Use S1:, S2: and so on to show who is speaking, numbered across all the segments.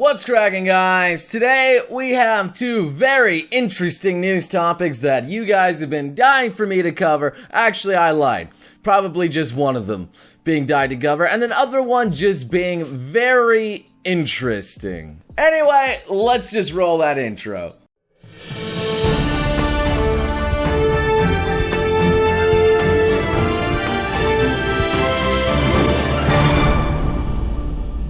S1: What's cracking, guys? Today we have two very interesting news topics that you guys have been dying for me to cover. Actually, I lied. Probably just one of them being dying to cover, and another one just being very interesting. Anyway, let's just roll that intro.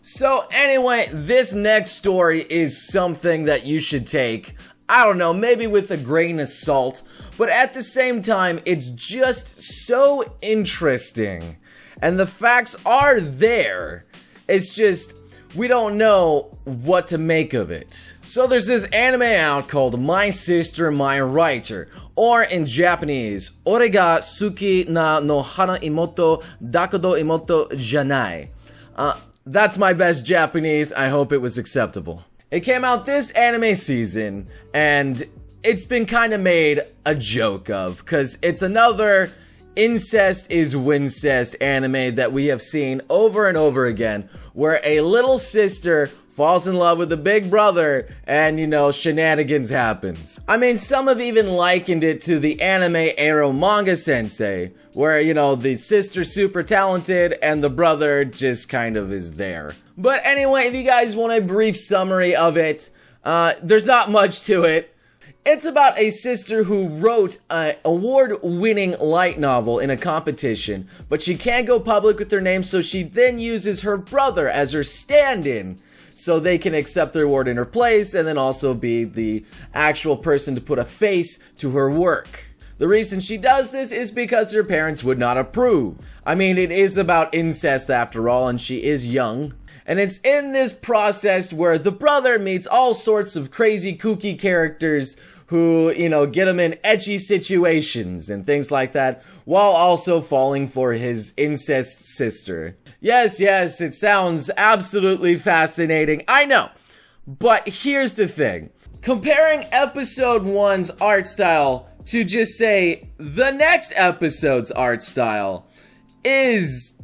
S1: So anyway, this next story is something that you should take, I don't know, maybe with a grain of salt, but at the same time, it's just so interesting. And the facts are there. It's just, we don't know what to make of it. So there's this anime out called My Sister, My Writer, or in Japanese, Ore ga suki na no hana imoto dakedo imoto janai. That's my best Japanese. I hope it was acceptable. It came out this anime season, and it's been kind of made a joke of, because it's another incest is wincest anime that we have seen over and over again, where a little sister falls in love with a big brother, and, you know, shenanigans happens. I mean, some have even likened it to the anime Ero Manga Sensei, where, you know, the sister's super talented, and the brother just kind of is there. But anyway, if you guys want a brief summary of it, there's not much to it. It's about a sister who wrote an award-winning light novel in a competition, but she can't go public with her name, so she then uses her brother as her stand-in, so they can accept their award in her place and then also be the actual person to put a face to her work. The reason she does this is because her parents would not approve. I mean, it is about incest after all, and she is young. And it's in this process where the brother meets all sorts of crazy kooky characters who, you know, get him in edgy situations and things like that, while also falling for his incest sister. Yes, it sounds absolutely fascinating, I know. But here's the thing. Comparing episode 1's art style to just say the next episode's art style is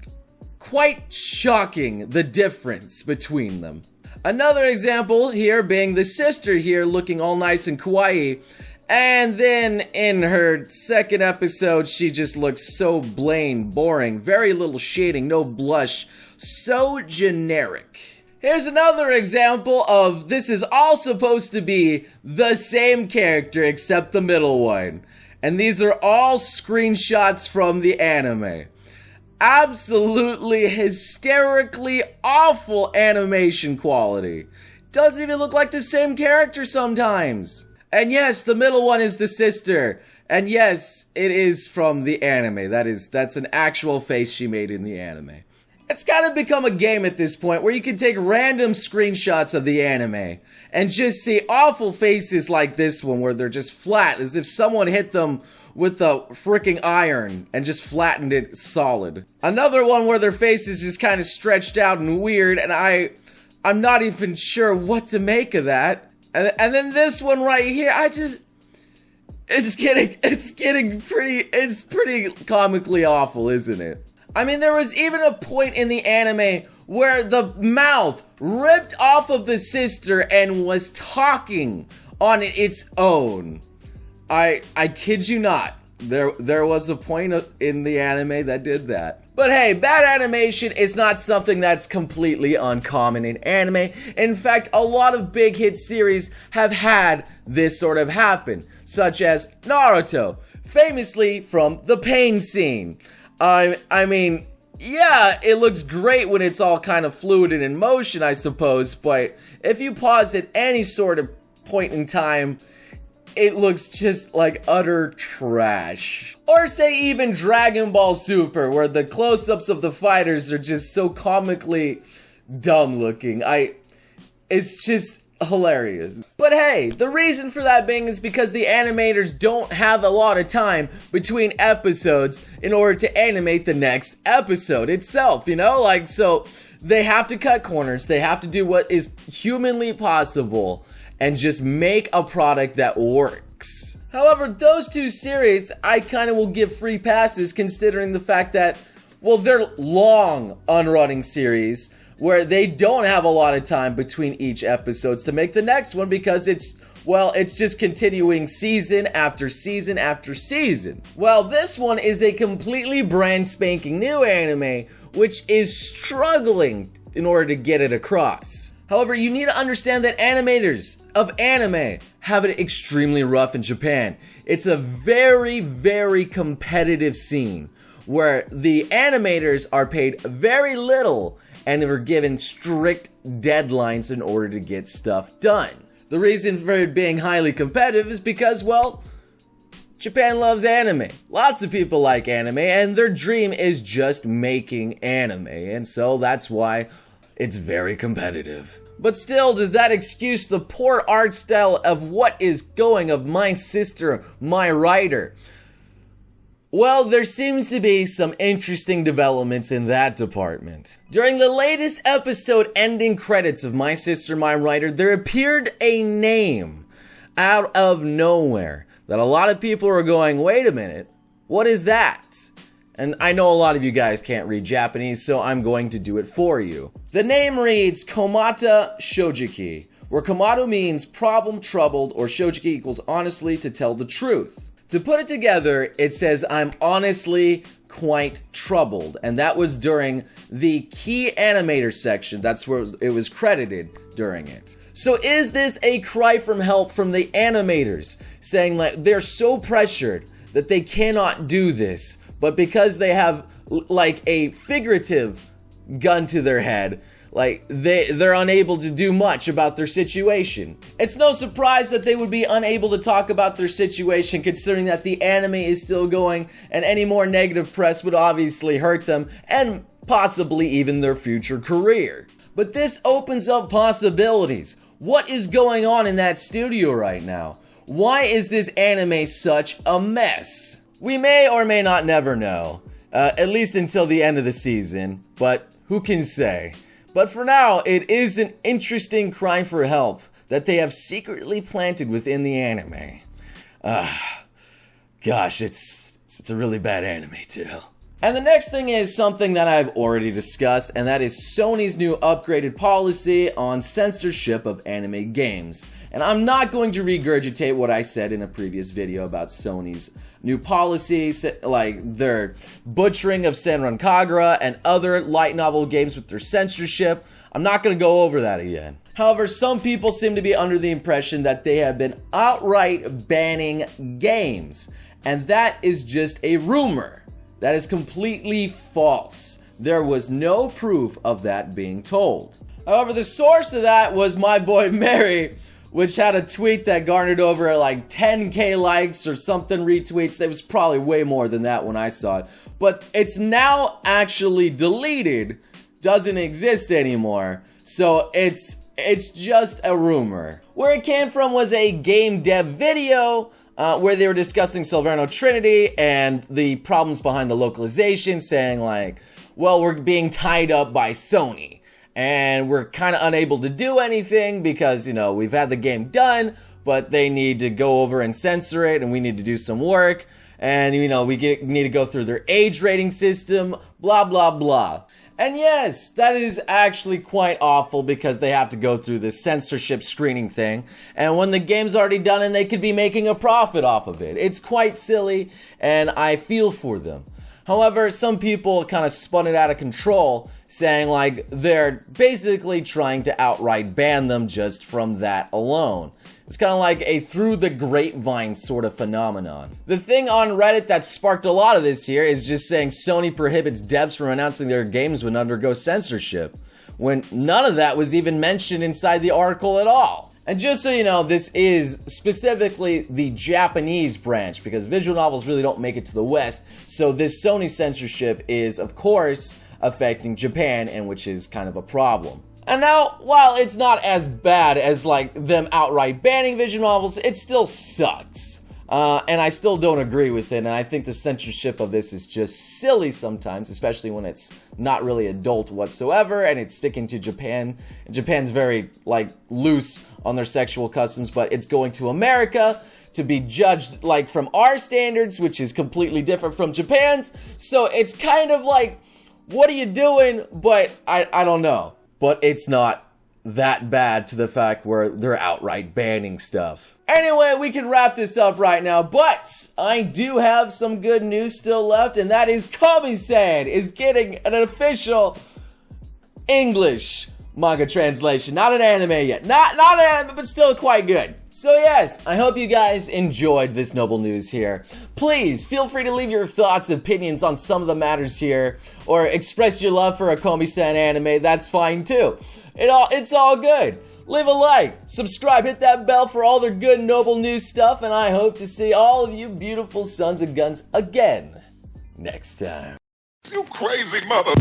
S1: quite shocking, the difference between them. Another example here being the sister here looking all nice and kawaii, and then in her second episode she just looks so plain, boring, very little shading, no blush, so generic. Here's another example of this is all supposed to be the same character except the middle one, and these are all screenshots from the anime. Absolutely hysterically awful animation quality. Doesn't even look like the same character sometimes. And yes, the middle one is the sister. And yes, it is from the anime. That's an actual face she made in the anime. It's kind of become a game at this point where you can take random screenshots of the anime and just see awful faces like this one where they're just flat as if someone hit them with a freaking iron and just flattened it solid. Another one where their face is just kind of stretched out and weird, and I'm not even sure what to make of that. And then this one right here, it's getting pretty comically awful, isn't it? I mean, there was even a point in the anime where the mouth ripped off of the sister and was talking on its own. I kid you not. There was a point in the anime that did that. But hey, bad animation is not something that's completely uncommon in anime. In fact, a lot of big hit series have had this sort of happen, such as Naruto, famously from the pain scene. I mean, yeah, it looks great when it's all kind of fluid and in motion, I suppose, but if you pause at any sort of point in time, it looks just like utter trash. Or say even Dragon Ball Super, where the close-ups of the fighters are just so comically dumb looking. It's just hilarious. But hey, the reason for that being is because the animators don't have a lot of time between episodes in order to animate the next episode itself, you know? Like, so they have to cut corners, they have to do what is humanly possible and just make a product that works. However, those two series, I kind of will give free passes considering the fact that, well, they're long on running series, where they don't have a lot of time between each episodes to make the next one because it's just continuing season after season after season. Well, this one is a completely brand spanking new anime, which is struggling in order to get it across. However, you need to understand that animators of anime have it extremely rough in Japan. It's a very, very competitive scene where the animators are paid very little and are given strict deadlines in order to get stuff done. The reason for it being highly competitive is because, well, Japan loves anime. Lots of people like anime, and their dream is just making anime, and so that's why it's very competitive. But still, does that excuse the poor art style of what is going of My Sister, My Writer? Well, there seems to be some interesting developments in that department. During the latest episode ending credits of My Sister, My Writer, there appeared a name out of nowhere that a lot of people are going, wait a minute, what is that? And I know a lot of you guys can't read Japanese, so I'm going to do it for you. The name reads Komata Shojiki, where Komato means problem, troubled, or Shojiki equals honestly, to tell the truth. To put it together, it says I'm honestly quite troubled, and that was during the key animator section. That's where it was credited during it. So is this a cry from help from the animators, saying like they're so pressured that they cannot do this, but because they have like a figurative gun to their head, like they're unable to do much about their situation? It's no surprise that they would be unable to talk about their situation, considering that the anime is still going, and any more negative press would obviously hurt them and possibly even their future career. But this opens up possibilities. What is going on in that studio right now? Why is this anime such a mess? We may or may not never know, at least until the end of the season, but who can say? But for now, it is an interesting cry for help that they have secretly planted within the anime. Gosh, it's a really bad anime too. And the next thing is something that I've already discussed, and that is Sony's new upgraded policy on censorship of anime games. And I'm not going to regurgitate what I said in a previous video about Sony's new policies, like their butchering of Senran Kagura and other light novel games with their censorship. I'm not going to go over that again. However, some people seem to be under the impression that they have been outright banning games, and that is just a rumor. That is completely false. There was no proof of that being told. However, the source of that was my boy Mary, which had a tweet that garnered over like 10k likes or something retweets. It was probably way more than that when I saw it. But it's now actually deleted, doesn't exist anymore. So it's just a rumor. Where it came from was a game dev video where they were discussing Silverno Trinity and the problems behind the localization, saying like, well, we're being tied up by Sony, and we're kind of unable to do anything because, you know, we've had the game done, but they need to go over and censor it, and we need to do some work, and, you know, we need to go through their age rating system, blah, blah, blah. And yes, that is actually quite awful because they have to go through this censorship screening thing. And when the game's already done and they could be making a profit off of it. It's quite silly and I feel for them. However, some people kind of spun it out of control, saying like they're basically trying to outright ban them just from that alone. It's kind of like a through the grapevine sort of phenomenon. The thing on Reddit that sparked a lot of this here is just saying Sony prohibits devs from announcing their games would undergo censorship, when none of that was even mentioned inside the article at all. And just so you know, this is specifically the Japanese branch, because visual novels really don't make it to the West, so this Sony censorship is, of course, affecting Japan, and which is kind of a problem. And now, while it's not as bad as like them outright banning visual novels, it still sucks. And I still don't agree with it, and I think the censorship of this is just silly sometimes, especially when it's not really adult whatsoever, and it's sticking to Japan. Japan's very, like, loose on their sexual customs, but it's going to America to be judged, like, from our standards, which is completely different from Japan's, so it's kind of like, what are you doing? But I don't know. but it's not that bad to the fact where they're outright banning stuff. Anyway, we can wrap this up right now, but I do have some good news still left, and that is Komi-san is getting an official English manga translation. Not an anime yet. Not an anime, but still quite good. So yes, I hope you guys enjoyed this noble news here. Please, feel free to leave your thoughts and opinions on some of the matters here, or express your love for a Komi-san anime, that's fine too. It's all good. Leave a like, subscribe, hit that bell for all the good noble news stuff, and I hope to see all of you beautiful sons of guns again next time.
S2: You crazy mother...